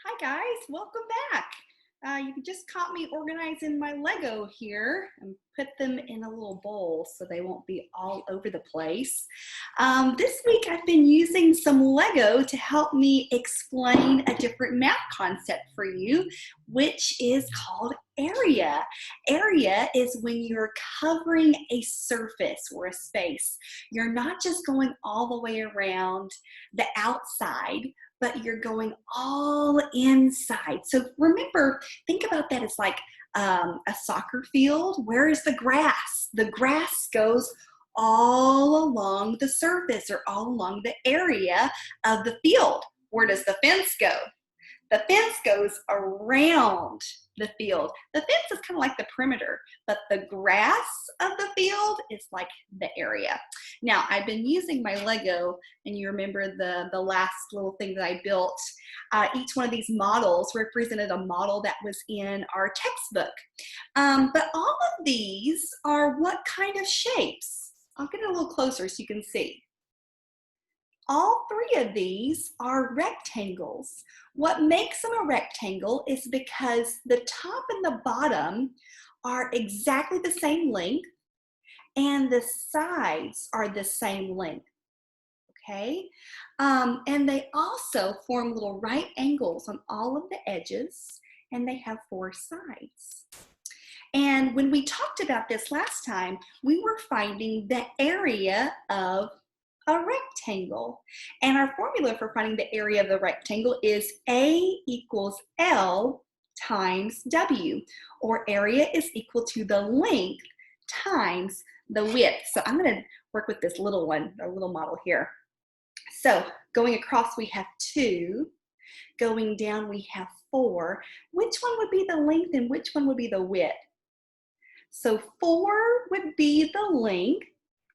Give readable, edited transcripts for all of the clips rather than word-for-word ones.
Hi guys, welcome back. You just caught me organizing my Lego here and put them in a little bowl so they won't be all over the place. This week I've been using some Lego to help me explain a different math concept for you, which is called area. Area is when you're covering a surface or a space. You're not just going all the way around the outside, but you're going all inside. So remember, think about that as like a soccer field. Where is the grass? The grass goes all along the surface or all along the area of the field. Where does the fence go? The fence goes around the field. The fence is kind of like the perimeter, but the grass of the field is like the area. Now, I've been using my Lego, and you remember the last little thing that I built. Each one of these models represented a model that was in our textbook. But all of these are what kind of shapes? I'll get a little closer so you can see. All three of these are rectangles. What makes them a rectangle is because the top and the bottom are exactly the same length and the sides are the same length, okay? And they also form little right angles on all of the edges, and they have four sides. And when we talked about this last time, we were finding the area of a rectangle. And our formula for finding the area of the rectangle is A equals L times W, or area is equal to the length times the width. So I'm going to work with this little one, our little model here. So going across, we have 2. Going down, we have 4. Which one would be the length and which one would be the width? So 4 would be the length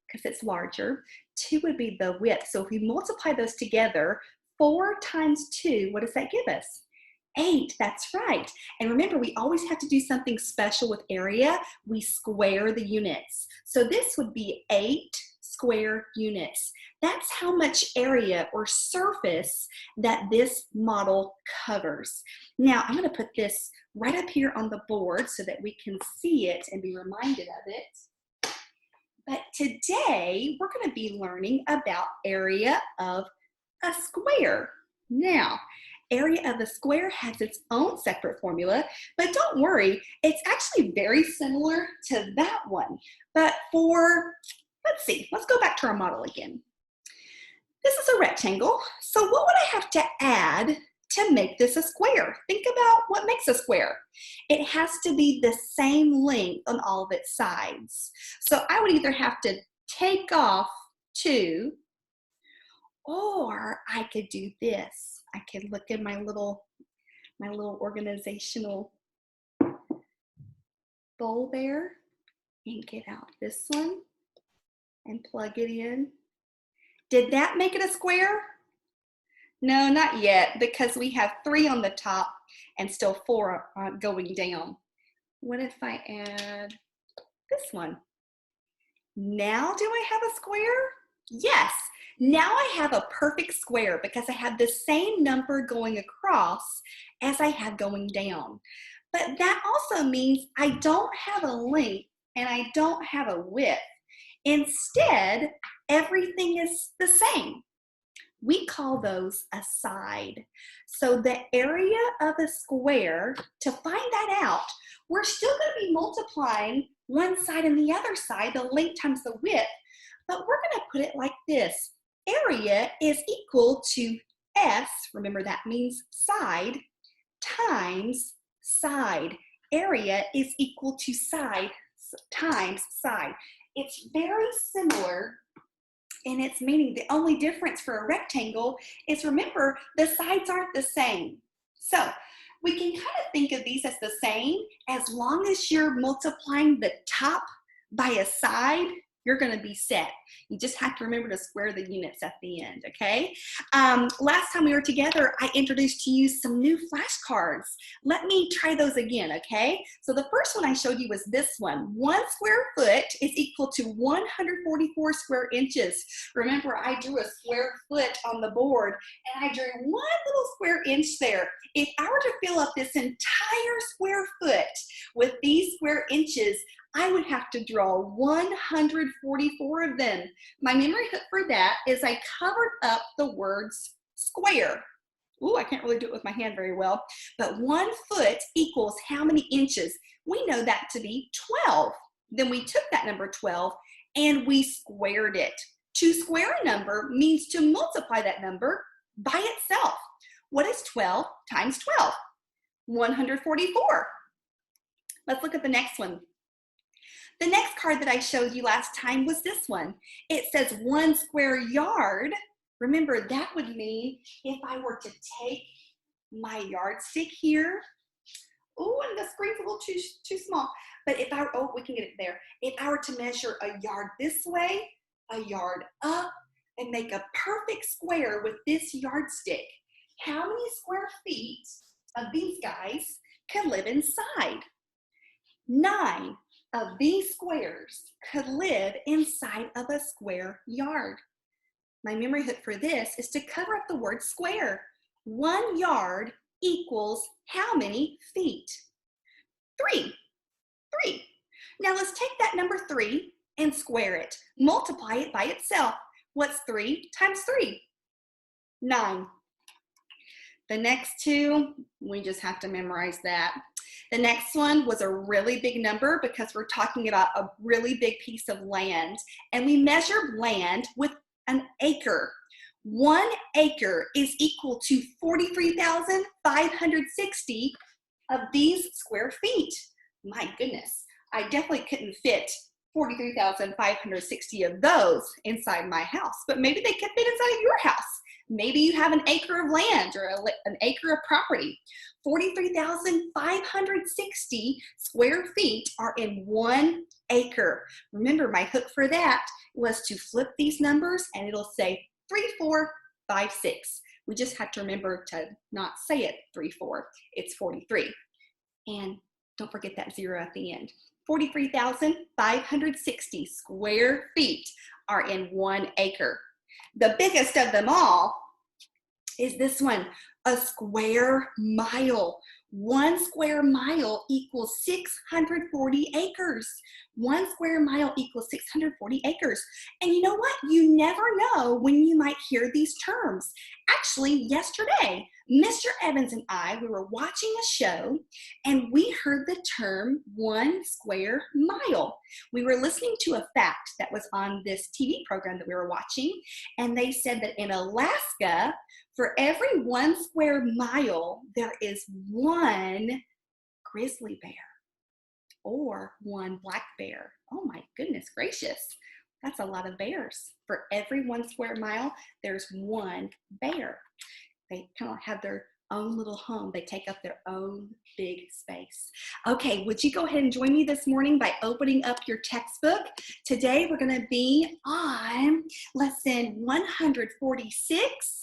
because it's larger. 2 would be the width. So if we multiply those together, 4 times 2, what does that give us? 8, that's right. And remember, we always have to do something special with area. We square the units. So this would be 8 square units. That's how much area or surface that this model covers. Now, I'm going to put this right up here on the board so that we can see it and be reminded of it. But today, we're going to be learning about area of a square. Now, area of a square has its own separate formula, but don't worry, it's actually very similar to that one. But let's go back to our model again. This is a rectangle, so what would I have to add to make this a square? Think about what makes a square. It has to be the same length on all of its sides. So I would either have to take off 2, or I could do this. I could look at my little organizational bowl there and get out this one and plug it in. Did that make it a square? No, not yet, because we have 3 on the top and still 4 going down. What if I add this one? Now do I have a square? Yes, now I have a perfect square because I have the same number going across as I have going down. But that also means I don't have a length and I don't have a width. Instead, everything is the same. We call those a side. So the area of a square, to find that out, we're still going to be multiplying one side and the other side, the length times the width, but we're going to put it like this. Area is equal to S, remember that means side, times side. Area is equal to side times side. It's very similar in its meaning. The only difference for a rectangle is, remember, the sides aren't the same. So we can kind of think of these as the same as long as you're multiplying the top by a side you're going to be set. You just have to remember to square the units at the end, okay? Last time we were together, I introduced to you some new flashcards. Let me try those again, okay? So the first one I showed you was this one. 1 square foot is equal to 144 square inches. Remember, I drew a square foot on the board, and I drew 1 little square inch there. If I were to fill up this entire square foot with these square inches, I would have to draw 144 of them. My memory hook for that is I covered up the words square. Ooh, I can't really do it with my hand very well, but 1 foot equals how many inches? We know that to be 12. Then we took that number 12 and we squared it. To square a number means to multiply that number by itself. What is 12 times 12? 144. Let's look at the next one. The next card that I showed you last time was this one. It says 1 square yard. Remember, that would mean if I were to take my yardstick here. Oh, and the screen's a little too small. But if I, oh, we can get it there. If I were to measure a yard this way, a yard up, and make a perfect square with this yardstick, how many square feet of these guys could live inside? 9 of these squares could live inside of a square yard. My memory hook for this is to cover up the word square. 1 yard equals how many feet? 3. 3. Now let's take that number 3 and square it. Multiply it by itself. What's 3 times 3? 9. The next two, we just have to memorize that. The next one was a really big number because we're talking about a really big piece of land. And we measured land with an acre. 1 acre is equal to 43,560 of these square feet. My goodness, I definitely couldn't fit 43,560 of those inside my house, but maybe they could fit inside of your house. Maybe you have an acre of land or an acre of property. 43,560 square feet are in 1 acre. Remember, my hook for that was to flip these numbers and it'll say 3, 4, 5, 6. We just have to remember to not say it 3, 4. It's 43. And don't forget that 0 at the end. 43,560 square feet are in 1 acre. The biggest of them all is this one, a square mile. 1 square mile equals 640 acres. 1 square mile equals 640 acres. And you know what? You never know when you might hear these terms. Actually, yesterday, Mr. Evans and I, we were watching a show and we heard the term 1 square mile. We were listening to a fact that was on this TV program that we were watching, and they said that in Alaska, for every 1 square mile, there is 1 grizzly bear or 1 black bear. Oh my goodness gracious. That's a lot of bears. For every 1 square mile, there's 1 bear. They kind of have their own little home. They take up their own big space. Okay, would you go ahead and join me this morning by opening up your textbook? Today we're going to be on lesson 146.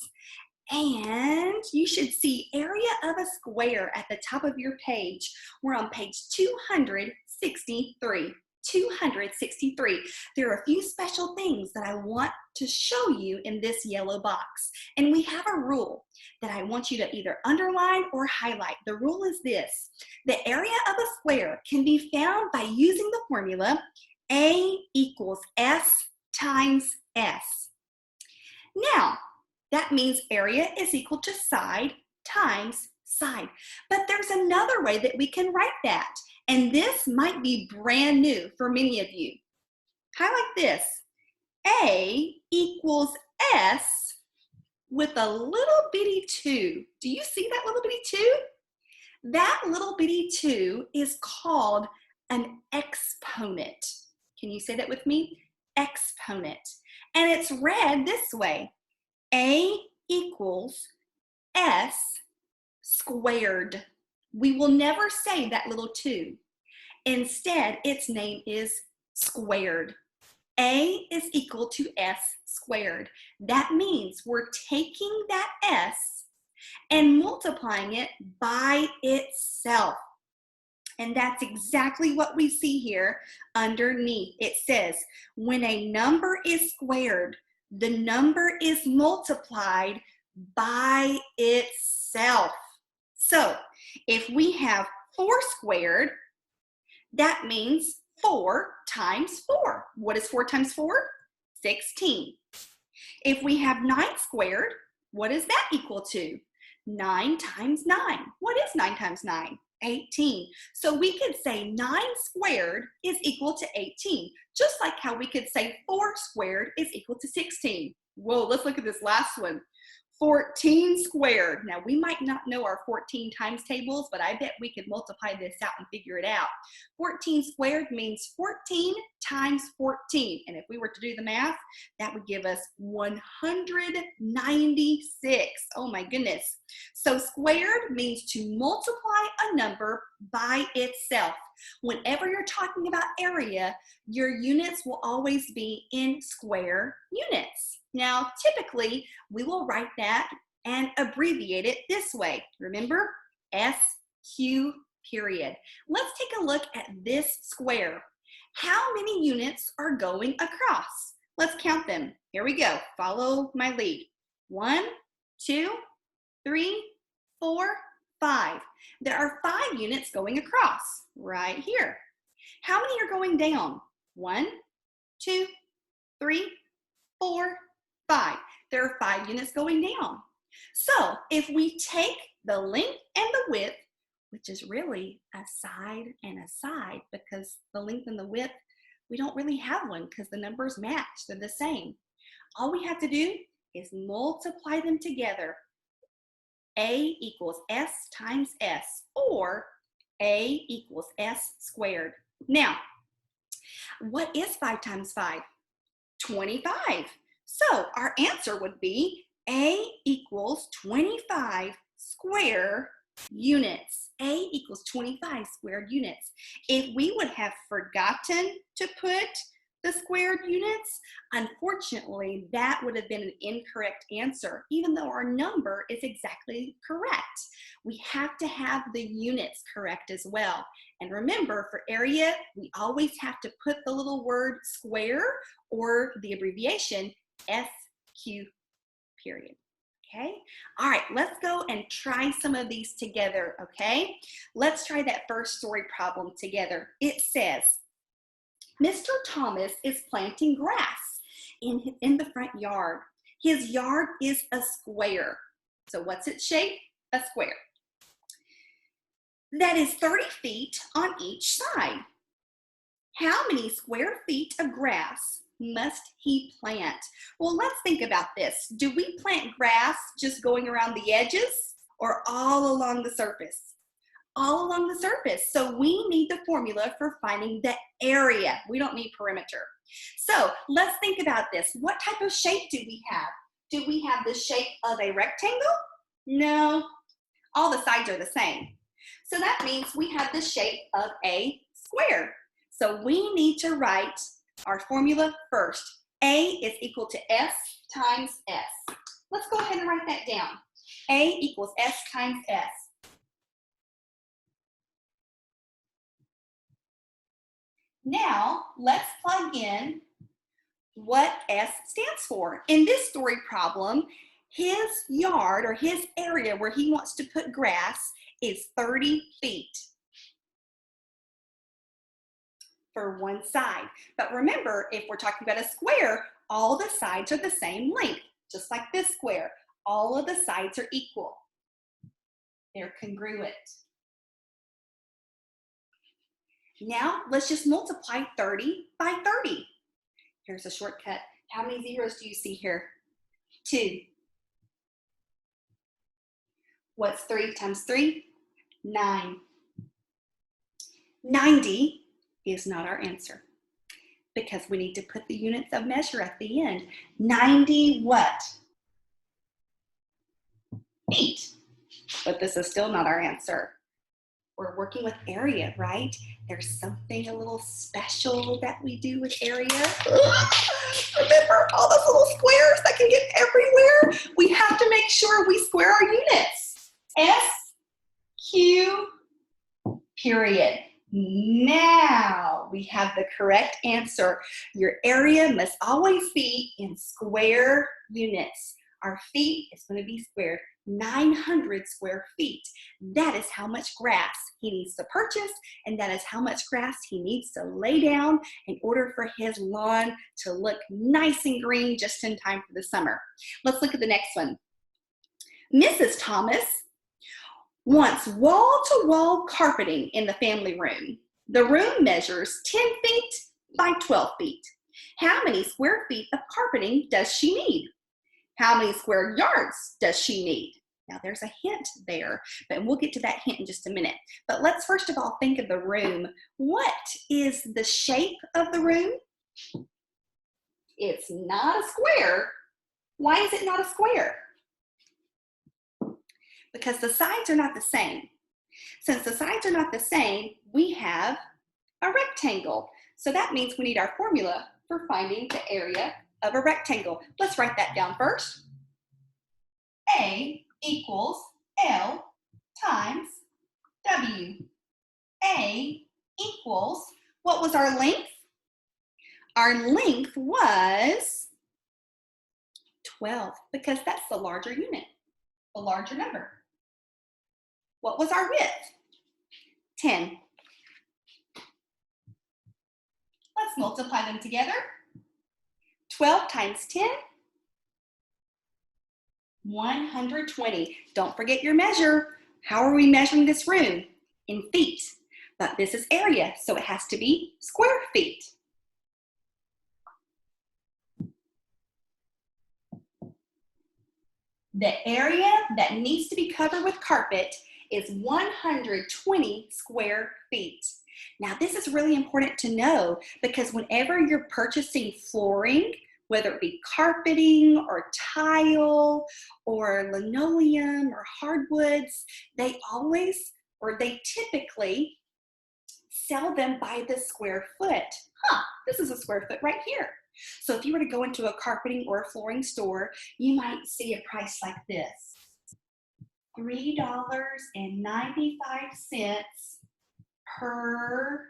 And you should see area of a square at the top of your page. We're on page 263. 263. There are a few special things that I want to show you in this yellow box. And we have a rule that I want you to either underline or highlight. The rule is this: the area of a square can be found by using the formula A equals S times S. Now, that means area is equal to side times side. But there's another way that we can write that. And this might be brand new for many of you. Highlight this. A equals S with a little bitty 2. Do you see that little bitty 2? That little bitty 2 is called an exponent. Can you say that with me? Exponent. And it's read this way. A equals S squared. We will never say that little 2. Instead, its name is squared. A is equal to S squared. That means we're taking that S and multiplying it by itself. And that's exactly what we see here underneath. It says, when a number is squared, the number is multiplied by itself. So if we have 4 squared, that means 4 times 4. What is 4 times 4? 16. If we have 9 squared, what is that equal to? 9 times 9. What is 9 times 9? 18. So we could say 9 squared is equal to 18, just like how we could say 4 squared is equal to 16. Whoa, let's look at this last one. 14 squared. Now, we might not know our 14 times tables, but I bet we could multiply this out and figure it out. 14 squared means 14 times 14. And if we were to do the math, that would give us 196. Oh my goodness. So squared means to multiply a number by itself. Whenever you're talking about area, your units will always be in square units. Now, typically, we will write that and abbreviate it this way. Remember, SQ period. Let's take a look at this square. How many units are going across? Let's count them. Here we go. Follow my lead. 1, 2, 3, 4, 5. There are 5 units going across right here. How many are going down? 1, 2, 3, 4, 5. There are 5 units going down. So if we take the length and the width, which is really a side and a side, because the length and the width, we don't really have one because the numbers match, they're the same. All we have to do is multiply them together. A equals S times S, or A equals S squared. Now, what is 5 times 5? 25. So our answer would be A equals 25 square units. A equals 25 squared units. If we would have forgotten to put the squared units, unfortunately, that would have been an incorrect answer, even though our number is exactly correct. We have to have the units correct as well. And remember, for area, we always have to put the little word square or the abbreviation SQ period. Okay, all right, let's go and try some of these together, okay? Let's try that first story problem together. It says, Mr. Thomas is planting grass in the front yard. His yard is a square. So what's its shape? A square. That is 30 feet on each side. How many square feet of grass must he plant? Well, let's think about this. Do we plant grass just going around the edges or all along the surface? All along the surface. So we need the formula for finding the area. We don't need perimeter. So let's think about this. What type of shape do we have? Do we have the shape of a rectangle? No, all the sides are the same. So that means we have the shape of a square. So we need to write our formula first. A is equal to S times S. Let's go ahead and write that down. A equals S times S. Now, let's plug in what S stands for. In this story problem, his yard or his area where he wants to put grass is 30 feet for one side. But remember, if we're talking about a square, all the sides are the same length, just like this square. All of the sides are equal. They're congruent. Now, let's just multiply 30 by 30. Here's a shortcut. How many zeros do you see here? 2. What's 3 times 3? 9. 90 is not our answer because we need to put the units of measure at the end. 90 what? Feet. But this is still not our answer. We're working with area, right? There's something a little special that we do with area. Remember all those little squares that can get everywhere? We have to make sure we square our units. SQ period. Now we have the correct answer. Your area must always be in square units. Our feet is going to be squared. 900 square feet. That is how much grass he needs to purchase, and that is how much grass he needs to lay down in order for his lawn to look nice and green just in time for the summer. Let's look at the next one. Mrs. Thomas wants wall-to-wall carpeting in the family room. The room measures 10 feet by 12 feet. How many square feet of carpeting does she need? How many square yards does she need? Now there's a hint there, but we'll get to that hint in just a minute. But let's first of all think of the room. What is the shape of the room? It's not a square. Why is it not a square? Because the sides are not the same. Since the sides are not the same, we have a rectangle. So that means we need our formula for finding the area of a rectangle. Let's write that down first. A equals L times W. A equals, what was our length? Our length was 12, because that's the larger unit, the larger number. What was our width? 10. Let's multiply them together. 12 times 10, 120. Don't forget your measure. How are we measuring this room? In feet. But this is area, so it has to be square feet. The area that needs to be covered with carpet is 120 square feet. Now, this is really important to know because whenever you're purchasing flooring, whether it be carpeting or tile or linoleum or hardwoods, they typically sell them by the square foot. This is a square foot right here. So if you were to go into a carpeting or a flooring store, you might see a price like this. $3.95 per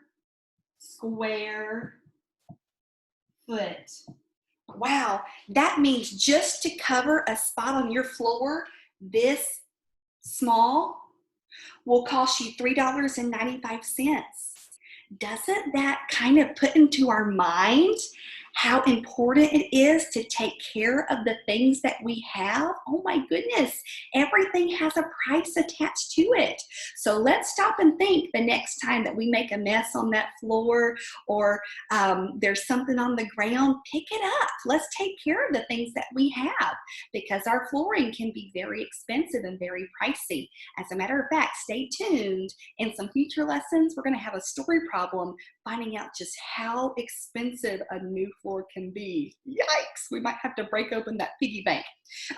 square foot. Wow, that means just to cover a spot on your floor this small will cost you $3.95. Doesn't that kind of put into our mind how important it is to take care of the things that we have? Oh my goodness, everything has a price attached to it. So let's stop and think the next time that we make a mess on that floor or there's something on the ground, pick it up. Let's take care of the things that we have because our flooring can be very expensive and very pricey. As a matter of fact, stay tuned. In some future lessons, we're going to have a story problem finding out just how expensive a new floor can be. Yikes, we might have to break open that piggy bank.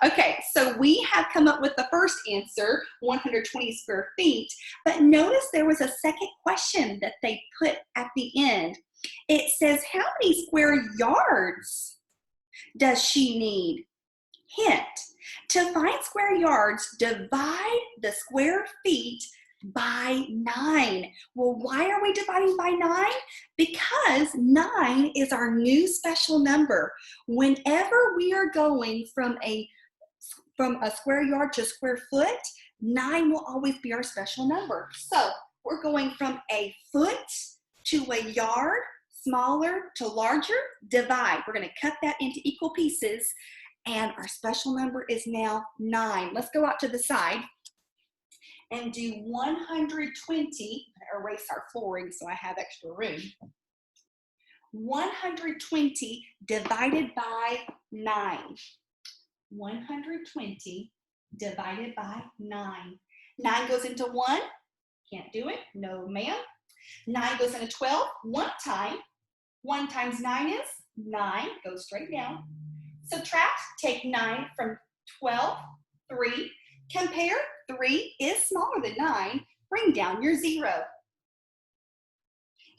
Okay, so we have come up with the first answer, 120 square feet, but notice there was a second question that they put at the end. It says, how many square yards does she need? Hint, to find square yards, divide the square feet by 9. Well, why are we dividing by 9? Because 9 is our new special number. Whenever we are going from a square yard to square foot, 9 will always be our special number. So we're going from a foot to a yard, smaller to larger, divide. We're going to cut that into equal pieces, and our special number is now 9. Let's go out to the side and do 120, erase our flooring so I have extra room. 120 divided by 9. 120 divided by 9. 9 goes into 1, can't do it, no ma'am. 9 goes into 12, one time. 1 times 9 is 9, goes straight down. Subtract, take 9 from 12, 3. Compare, 3 is smaller than 9. bring down your 0.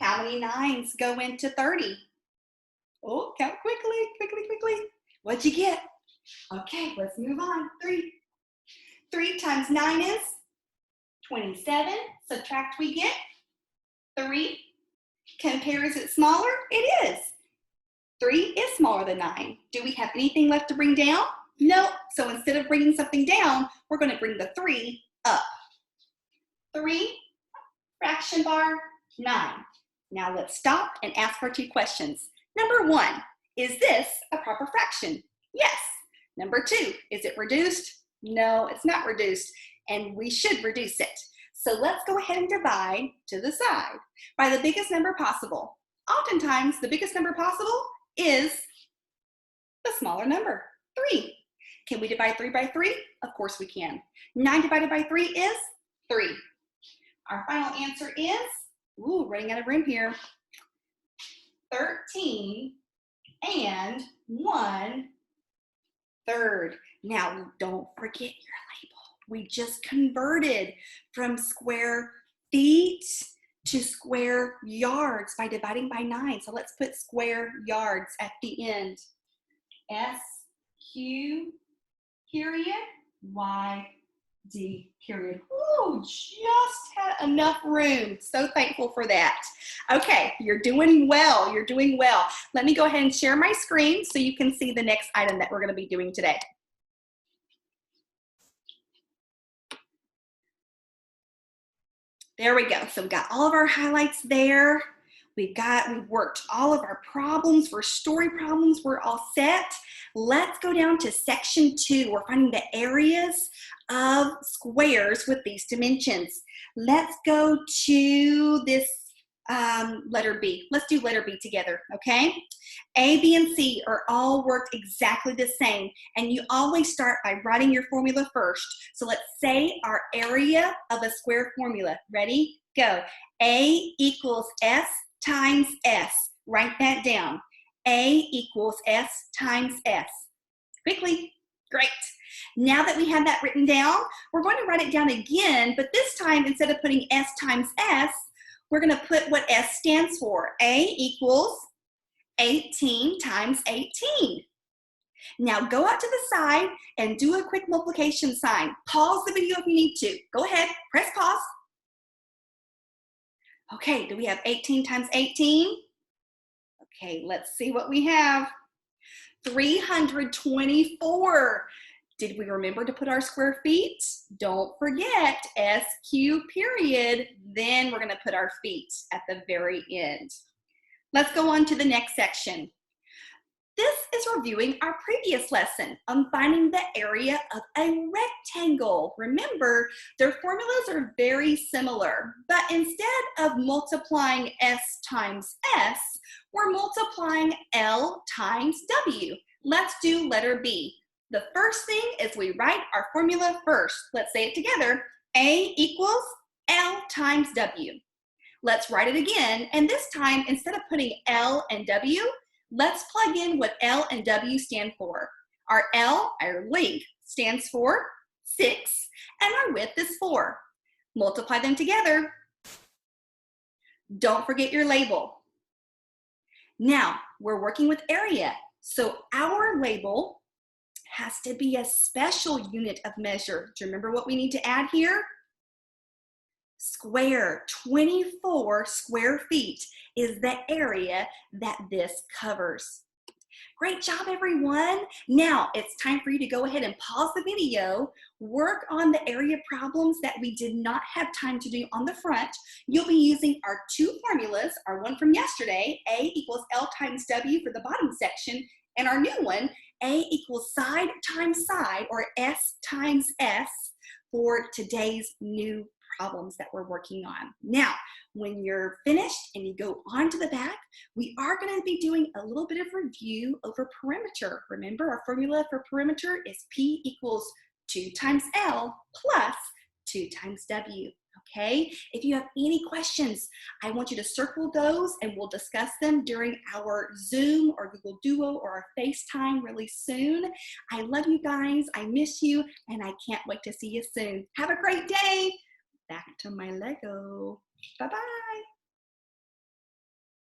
How many 9s go into 30? Oh, count quickly, quickly, quickly. What'd you get? Okay, let's move on. 3. 3 times 9 is 27. Subtract, we get 3. Compare, is it smaller? It is. 3 is smaller than 9. Do we have anything left to bring down? No. So instead of bringing something down, we're going to bring the 3 up. 3, fraction bar, 9. Now let's stop and ask our 2 questions. Number 1, is this a proper fraction? Yes. Number 2, is it reduced? No, it's not reduced, and we should reduce it. So let's go ahead and divide to the side by the biggest number possible. Oftentimes, the biggest number possible is the smaller number, 3. Can we divide 3 by 3? Of course we can. 9 divided by 3 is 3. Our final answer is, running out of room here, 13 and 1/3. Now, don't forget your label. We just converted from square feet to square yards by dividing by 9. So let's put square yards at the end. SQ period YD period. Ooh, just had enough room. So thankful for that. Okay, you're doing well. You're doing well. Let me go ahead and share my screen so you can see the next item that we're going to be doing today. There we go. So we got all of our highlights there. We've worked all of our problems. For story problems, we're all set. Let's go down to section 2. We're finding the areas of squares with these dimensions. Let's go to this letter B. Let's do letter B together, okay? A, B, and C are all worked exactly the same, and you always start by writing your formula first. So let's say our area of a square formula. Ready? Go. A equals S times S. Write that down. A equals S times S. Quickly. Great. Now that we have that written down, we're going to write it down again, but this time, instead of putting S times S, we're going to put what S stands for. A equals 18 times 18. Now go out to the side and do a quick multiplication sign. Pause the video if you need to. Go ahead, press pause. Okay, do we have 18 times 18? Okay, let's see what we have. 324. Did we remember to put our square feet? Don't forget SQ period. Then we're going to put our feet at the very end. Let's go on to the next section. This is reviewing our previous lesson on finding the area of a rectangle. Remember, their formulas are very similar, but instead of multiplying S times S, we're multiplying L times W. Let's do letter B. The first thing is we write our formula first. Let's say it together. A equals L times W. Let's write it again, and this time, instead of putting L and W, let's plug in what L and W stand for. Our L, our length, stands for 6, and our width is 4. Multiply them together. Don't forget your label. Now, we're working with area, so our label has to be a special unit of measure. Do you remember what we need to add here? Square. 24 square feet is the area that this covers. Great job, everyone. Now it's time for you to go ahead and pause the video, work on the area problems that we did not have time to do on the front. You'll be using our 2 formulas, our one from yesterday, A equals L times W for the bottom section, and our new one, A equals side times side, or S times S, for today's new problems that we're working on. Now, when you're finished and you go on to the back, we are going to be doing a little bit of review over perimeter. Remember, our formula for perimeter is P equals 2 times L plus 2 times W. Okay? If you have any questions, I want you to circle those and we'll discuss them during our Zoom or Google Duo or our FaceTime really soon. I love you guys. I miss you, and I can't wait to see you soon. Have a great day. back to my Lego. Bye-bye.